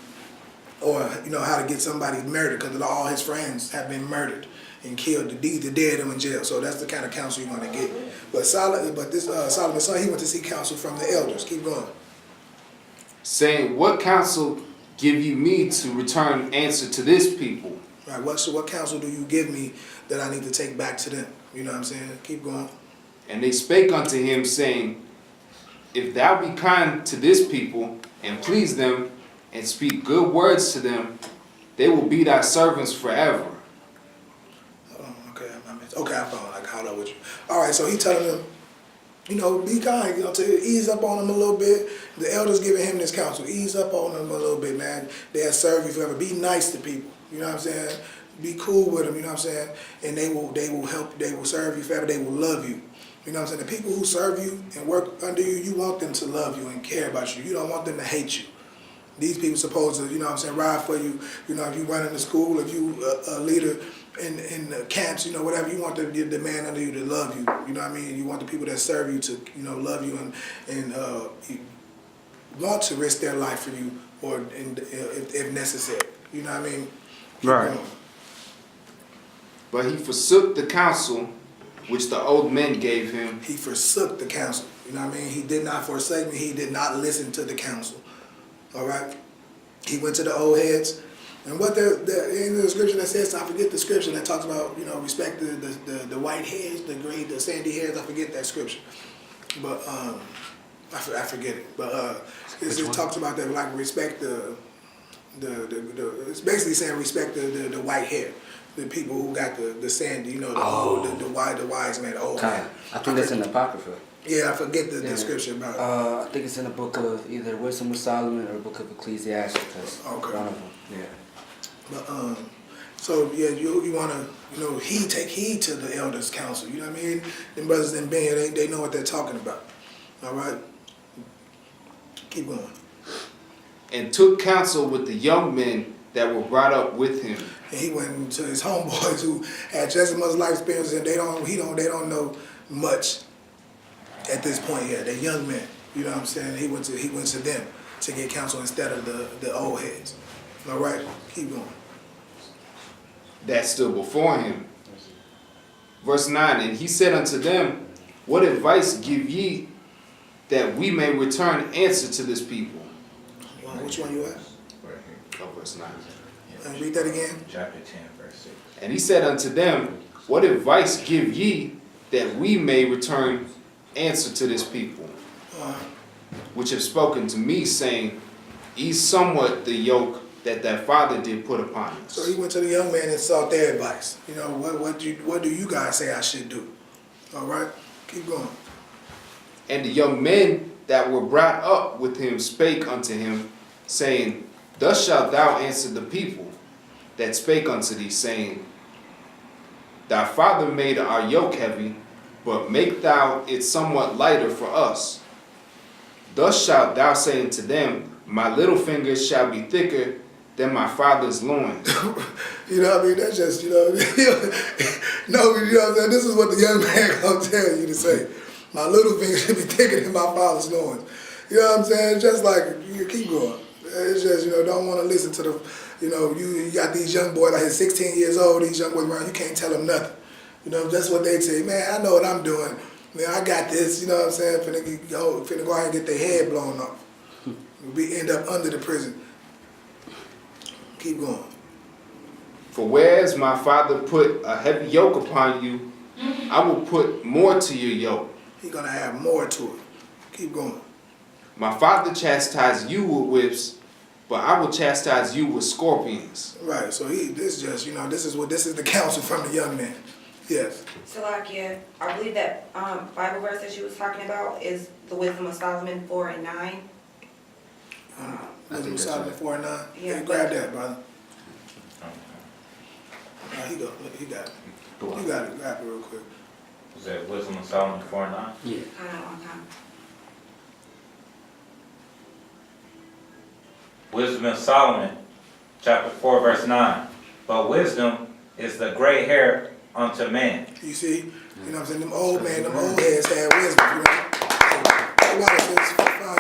Or, you know, how to get somebody murdered because all his friends have been murdered and killed, the dead and in jail. So that's the kind of counsel you want to get. But Solomon's son, he went to seek counsel from the elders. Keep going. Saying, what counsel give you me to return answer to this people? Right, what counsel do you give me that I need to take back to them? You know what I'm saying? Keep going. And they spake unto him, saying, if thou be kind to this people, and please them, and speak good words to them, they will be thy servants forever. Okay, I found like how with you. All right, so he telling them, you know, be kind, you know, to ease up on them a little bit. The elders giving him this counsel, ease up on them a little bit, man. They'll serve you forever. Be nice to people, you know what I'm saying? Be cool with them, you know what I'm saying? And they will help, they will serve you forever, they will love you. You know what I'm saying? The people who serve you and work under you, you want them to love you and care about you. You don't want them to hate you. These people supposed to, you know what I'm saying, ride for you. You know, if you run in the school, if you a leader in the camps, you know, whatever, you want the man under you to love you. You know what I mean? You want the people that serve you to, you know, love you and want to risk their life for you or if necessary. You know what I mean? Right. But he forsook the counsel which the old men gave him. He forsook the counsel. You know what I mean? He did not forsake me. He did not listen to the counsel. All right? He went to the old heads. And what in the scripture that says, I forget the scripture that talks about, you know, respect the white hairs, the gray, the sandy hairs. I forget that scripture. But I forget it. But it talks about that, like respect it's basically saying respect the white hair. The people who got the sandy, you know, the wise man, the old man. I think that's in the Apocrypha. Yeah, I forget the description about it. I think it's in the book of either Wisdom of Solomon or the book of Ecclesiastes. Okay. One of them, yeah. But so yeah, you wanna, you know, take heed to the elders' counsel. You know what I mean? Them brothers in bed, they know what they're talking about. All right. Keep going. And took counsel with the young men that were brought up with him. And he went to his homeboys who had just as much life experience, and they don't know much at this point yet. They're young men. You know what I'm saying? He went to them to get counsel instead of the old heads. All right, keep going. That stood before him. Verse 9, and he said unto them, what advice give ye that we may return answer to this people? Which one you at? Right here. Oh, verse 9. And read that again. Chapter 10, verse 6. And he said unto them, what advice give ye that we may return answer to this people, which have spoken to me, saying, ease somewhat the yoke that father did put upon us. So he went to the young man and sought their advice. You know, what do you guys say I should do? All right, keep going. And the young men that were brought up with him spake unto him, saying, thus shalt thou answer the people that spake unto thee, saying, thy father made our yoke heavy, but make thou it somewhat lighter for us. Thus shalt thou say unto them, my little fingers shall be thicker than my father's loins. You know what I mean? That's just, you know, no, you know what I'm saying? This is what the young man gonna tell you to say. My little finger should be thicker than my father's loins. You know what I'm saying? Just like, you keep going. It's just, don't want to listen to the, you got these young boys, like he's 16 years old, these young boys around, you can't tell them nothing. That's what they say. Man, I know what I'm doing. Man, I got this, you know what I'm saying? Finna go out and get their head blown off. We end up under the prison. Keep going. For whereas my father put a heavy yoke upon you, I will put more to your yoke. He's going to add more to it. Keep going. My father chastised you with whips, but I will chastise you with scorpions. Right, so this is the counsel from the young man. Yes. Salakia, I believe that Bible verse that she was talking about is the Wisdom of Solomon 4 and 9. Wisdom of Solomon 4 and 9? Yeah. Hey, grab that, brother. He got it. You got it. Grab it real quick. Was that Wisdom of Solomon 4 and 9? Yeah. Wisdom of Solomon, chapter 4, verse 9. But wisdom is the gray hair unto man. You see? You know what I'm saying? Them old heads had wisdom,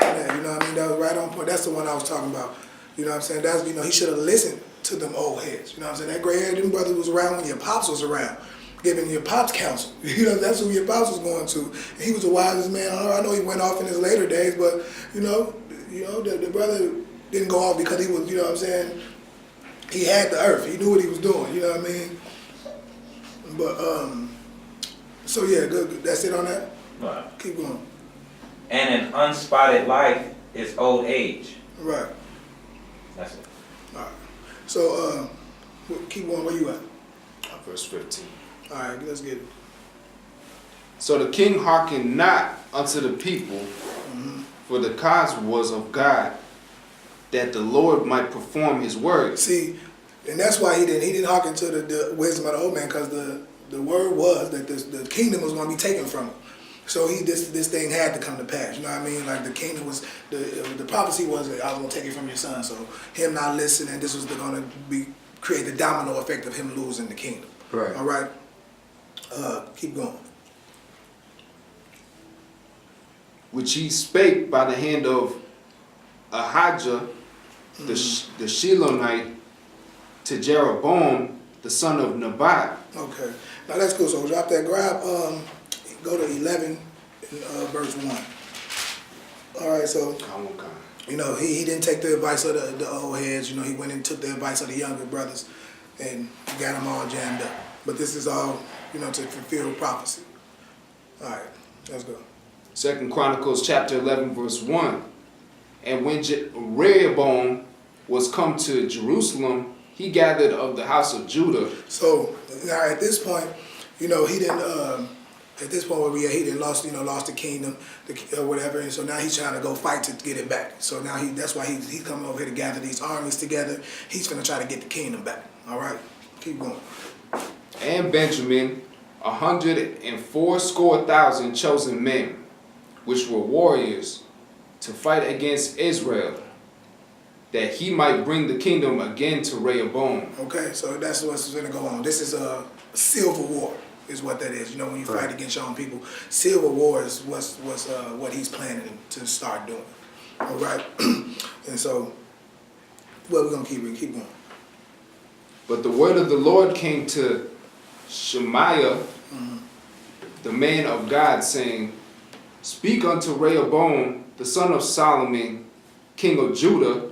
that, you know what I mean? That was right on point. That's the one I was talking about. You know what I'm saying? That's, he should have listened to them old heads. You know what I'm saying? That gray haired them brother was around when your pops was around, giving your pops counsel. That's who your pops was going to. And he was the wisest man. I know he went off in his later days, but the brother didn't go off because he was, you know what I'm saying? He had the earth. He knew what he was doing. You know what I mean? But so yeah, good. That's it on that. Right. Keep going. And an unspotted life is old age. Right. That's it. All right. So keep going. Where you at? Verse 15. All right, let's get it. So the king hearkened not unto the people, for the cause was of God, that the Lord might perform his word. See, and that's why he didn't hearken to the wisdom of the old man, because the word was that the kingdom was going to be taken from him. So this thing had to come to pass. You know what I mean? Like the kingdom was, the prophecy was that I was going to take it from your son. So him not listening, this was going to create the domino effect of him losing the kingdom. Right. All right. Keep going. Which he spake by the hand of Ahijah, the Shilonite, to Jeroboam, the son of Nebat. Okay. Now that's cool. So drop that. Grab. Go to 11, verse 1. All right. So he didn't take the advice of the old heads. He went and took the advice of the younger brothers, and got them all jammed up. But this is all to fulfill prophecy. All right. Let's go. 2 Chronicles chapter 11 verse 1. And when Rehoboam was come to Jerusalem, he gathered of the house of Judah. So now at this point, he didn't. At this point where we are, he didn't lost the kingdom, or whatever. And so now he's trying to go fight to get it back. So now that's why he's coming over here to gather these armies together. He's gonna try to get the kingdom back. All right, keep going. And Benjamin, 180,000 chosen men, which were warriors, to fight against Israel, that he might bring the kingdom again to Rehoboam. Okay, so that's what's going to go on. This is a civil war, is what that is. When you fight against your own people, civil war is what he's planning to start doing. All right, and so we're going to keep going. But the word of the Lord came to Shemaiah, the man of God, saying, Speak unto Rehoboam, the son of Solomon, king of Judah,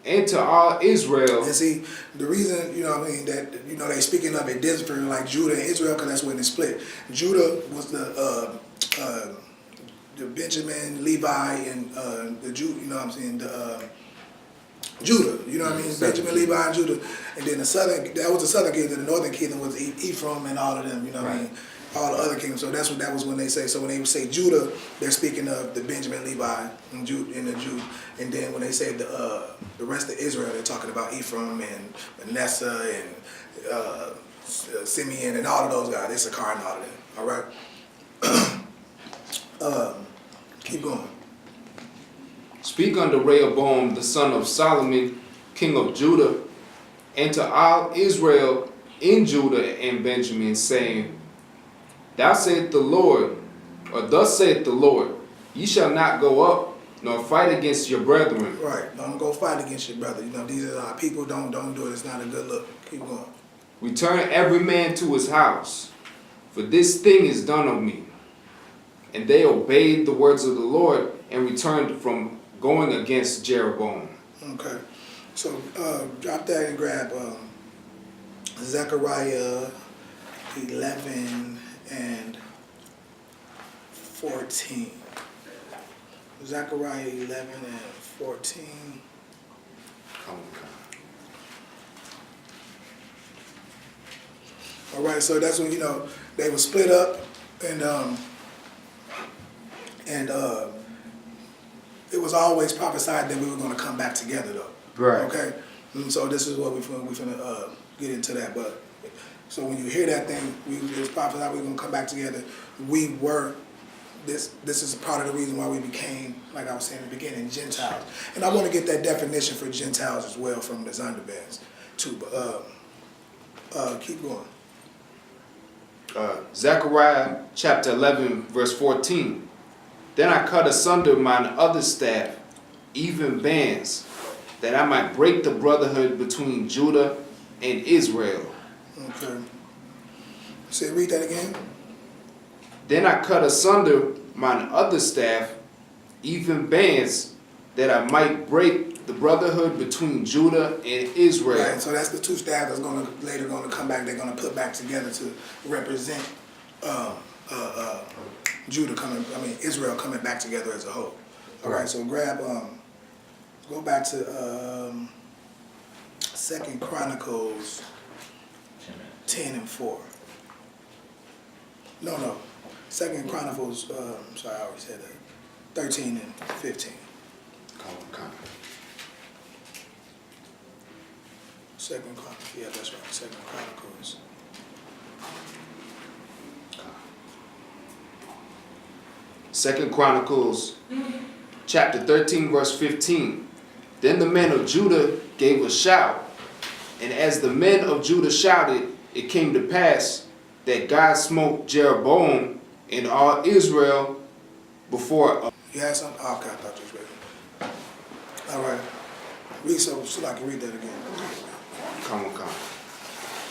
and to all Israel. And see, the reason, that, they speaking of it different, like Judah and Israel, because that's when it split. Judah was the Benjamin, Levi, and the Judah, Judah, Benjamin, Levi, and Judah. And then that was the southern kingdom. The northern kingdom was Ephraim and all of them, all the other kingdoms. So that was when they say. So when they say Judah, they're speaking of the Benjamin, Levi, and the Jude. And then when they say the rest of Israel, they're talking about Ephraim and Manasseh and Simeon and all of those guys. Issachar and all of them. All right. Keep going. Speak unto Rehoboam, the son of Solomon, king of Judah, and to all Israel in Judah and Benjamin, saying, Thou saith the Lord, or thus saith the Lord, ye shall not go up nor fight against your brethren. Right. Don't go fight against your brother. You know, these are our people. Don't do it. It's not a good look. Keep going. Return every man to his house, for this thing is done of me. And they obeyed the words of the Lord and returned from going against Jeroboam. Okay. So drop that and grab Zechariah 11 and 14. Zechariah 11 and 14. Come on. All right, so that's when, you know, they were split up, and it was always prophesied that we were going to come back together, though. Right. Okay. And so this is what we're finna get into that. But so when you hear that thing, it was prophesied we were going to come back together. We were. This is part of the reason why we became, like I was saying in the beginning, Gentiles. And I want to get that definition for Gentiles as well from the Zonderbands too. But keep going. Zechariah chapter 11 verse 14. Then I cut asunder mine other staff, even bands, that I might break the brotherhood between Judah and Israel. Okay. Say, read that again. Then I cut asunder mine other staff, even bands, that I might break the brotherhood between Judah and Israel. Right, so that's the two staff that's later going to come back. They're going to put back together to represent Israel coming back together as a whole. All right, so grab, go back to 2 Chronicles 10 and 4. No. 2 Chronicles, sorry, I already said that. 13 and 15. Come. 2 Chronicles, yeah, that's right. 2 Chronicles. Second Chronicles chapter 13 verse 15. Then the men of Judah gave a shout, and as the men of Judah shouted, it came to pass that God smote Jeroboam and all Israel before. You had something? Oh, okay, I thought you was ready. All right. Read so I can read that again. Come.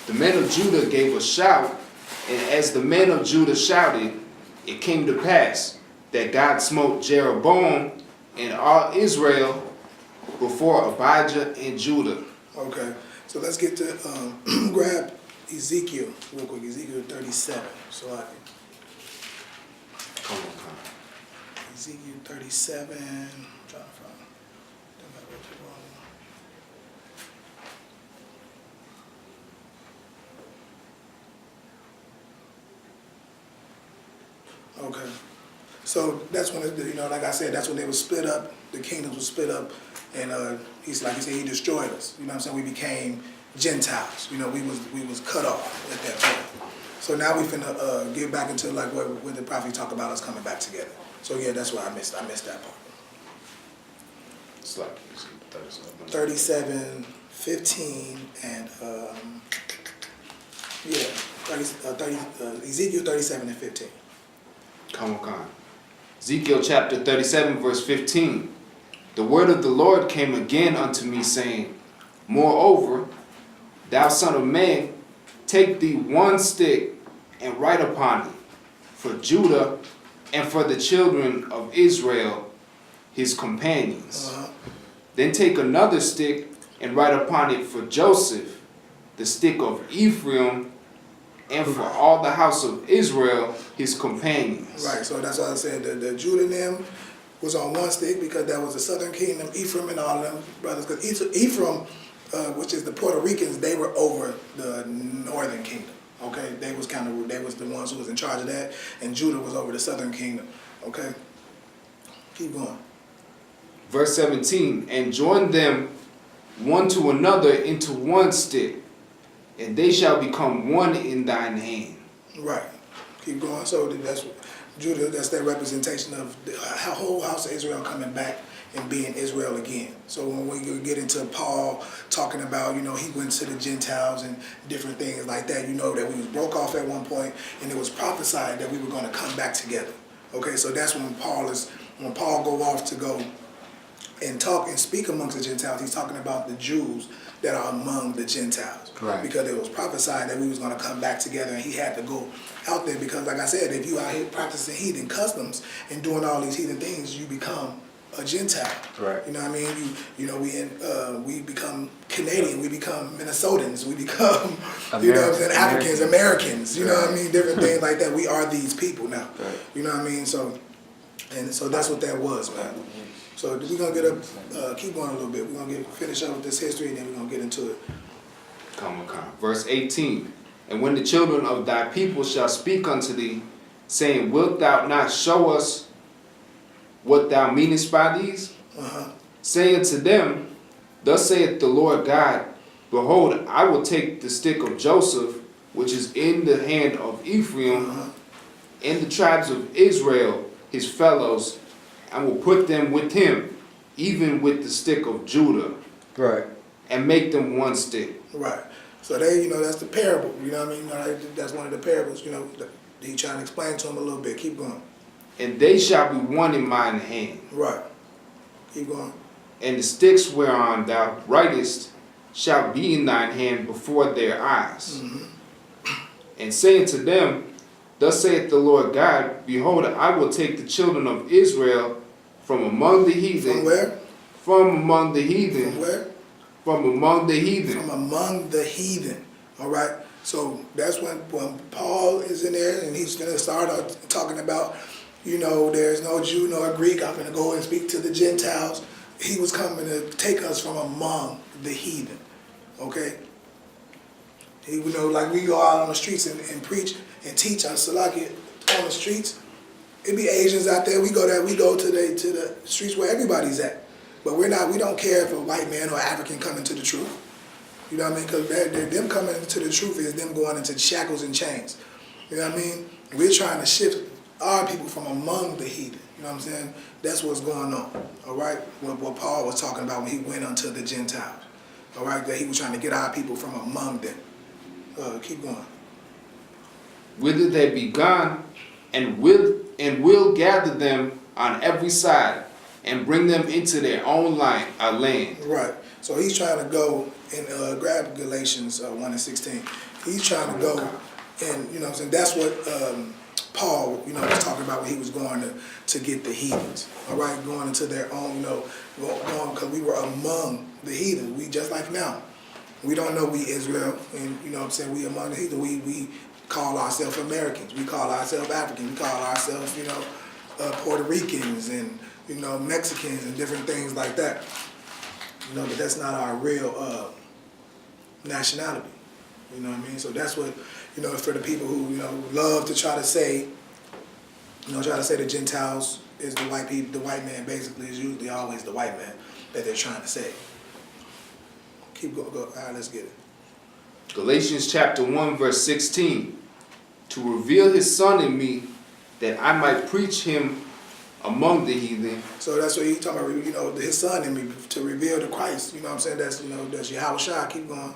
The men of Judah gave a shout, and as the men of Judah shouted, it came to pass that God smote Jeroboam and all Israel before Abijah and Judah. Okay. So let's get to grab Ezekiel real quick. Ezekiel 37. So I can. Come. Ezekiel 37. I'm trying to find. Think I wrote the wrong one. Okay. So that's when, like I said, that's when they were split up. The kingdoms were split up, and he's like he said, he destroyed us. You know what I'm saying? We became Gentiles. You know, we was cut off at that point. So now we finna get back into like when the prophet talked about us coming back together. So yeah, that's why I missed that part. It's like 37, 15, and Ezekiel 37 and 15. Come. Ezekiel chapter 37 verse 15. The word of the Lord came again unto me, saying, Moreover, thou son of man, take thee one stick and write upon it for Judah and for the children of Israel, his companions. Then take another stick and write upon it for Joseph, the stick of Ephraim, and for all the house of Israel, his companions. Right, so that's why I said the Judah and them was on one stick because that was the southern kingdom, Ephraim and all of them brothers. Because Ephraim, which is the Puerto Ricans, they were over the northern kingdom. Okay, they was the ones who was in charge of that, and Judah was over the southern kingdom. Okay, keep going. Verse 17, and join them one to another into one stick, and they shall become one in thine hand. Right. Keep going. So that's Judah, that's their representation of the whole house of Israel coming back and being Israel again. So when we get into Paul talking about, he went to the Gentiles and different things like that, that we was broke off at one point, and it was prophesied that we were going to come back together. Okay, so that's when Paul go off to go and talk and speak amongst the Gentiles. He's talking about the Jews that are among the Gentiles. Right. Because it was prophesied that we was going to come back together, and he had to go out there because, like I said, if you out here practicing heathen customs and doing all these heathen things, you become a Gentile. Right. You know what I mean? We become Canadian, we become Minnesotans, we become, Africans, Americans, you know what I mean? Different things like that. We are these people now. Right. You know what I mean? So that's what that was, man. So we're gonna get up, keep going a little bit. We're gonna finish up with this history, and then we're gonna get into it. Come. Verse 18. And when the children of thy people shall speak unto thee, saying, Wilt thou not show us what thou meanest by these? Saying to them, Thus saith the Lord God, Behold, I will take the stick of Joseph, which is in the hand of Ephraim, and the tribes of Israel, his fellows, and will put them with him, even with the stick of Judah. Right. And make them one stick. Right. So that's the parable. You know what I mean? That's one of the parables. That he trying to explain to them a little bit. Keep going. And they shall be one in mine hand. Right. Keep going. And the sticks whereon thou writest shall be in thine hand before their eyes. And saying to them, Thus saith the Lord God, Behold, I will take the children of Israel from among the heathen. From where? From among the heathen. From where? From among the heathen. From among the heathen. All right. So that's when Paul is in there, and he's going to start talking about, there's no Jew nor Greek. I'm going to go and speak to the Gentiles. He was coming to take us from among the heathen. Okay. He would like we go out on the streets and preach and teach us. So like on the streets, it be Asians out there. We go to the streets where everybody's at. But we don't care if a white man or African coming to the truth. You know what I mean? Because them coming into the truth is them going into shackles and chains. You know what I mean? We're trying to shift our people from among the heathen. You know what I'm saying? That's what's going on. All right? What Paul was talking about when he went unto the Gentiles. All right? That he was trying to get our people from among them. Keep going. Whither they be gone, and will gather them on every side, and bring them into their own land. Right. So he's trying to go and grab Galatians 1:16. He's trying to go, and what I'm saying, that's what Paul, was talking about when he was going to get the heathens. All right, going into their own, going because we were among the heathen. We just like now. We don't know we Israel, and what I'm saying, we among the heathen. We call ourselves Americans. We call ourselves Africans. We call ourselves, Puerto Ricans and Mexicans and different things like that. But that's not our real nationality. You know what I mean? So that's what, for the people who, love to try to say, the Gentiles is the white people, the white man basically is usually always the white man that they're trying to say. Keep going. All right, let's get it. Galatians chapter 1, verse 16. To reveal his son in me, that I might preach him among the heathen. So that's what he's talking about, his son in me, to reveal the Christ. You know what I'm saying? That's, that's Yahushua. Keep going.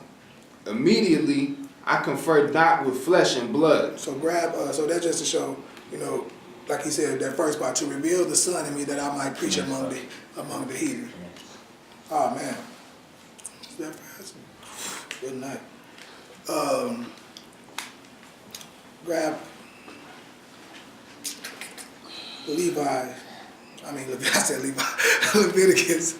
Immediately I conferred not with flesh and blood. So so that's just to show, like he said, that first part, to reveal the son in me that I might preach among the heathen. Oh man. Is that fast? Good night. Grab Leviticus.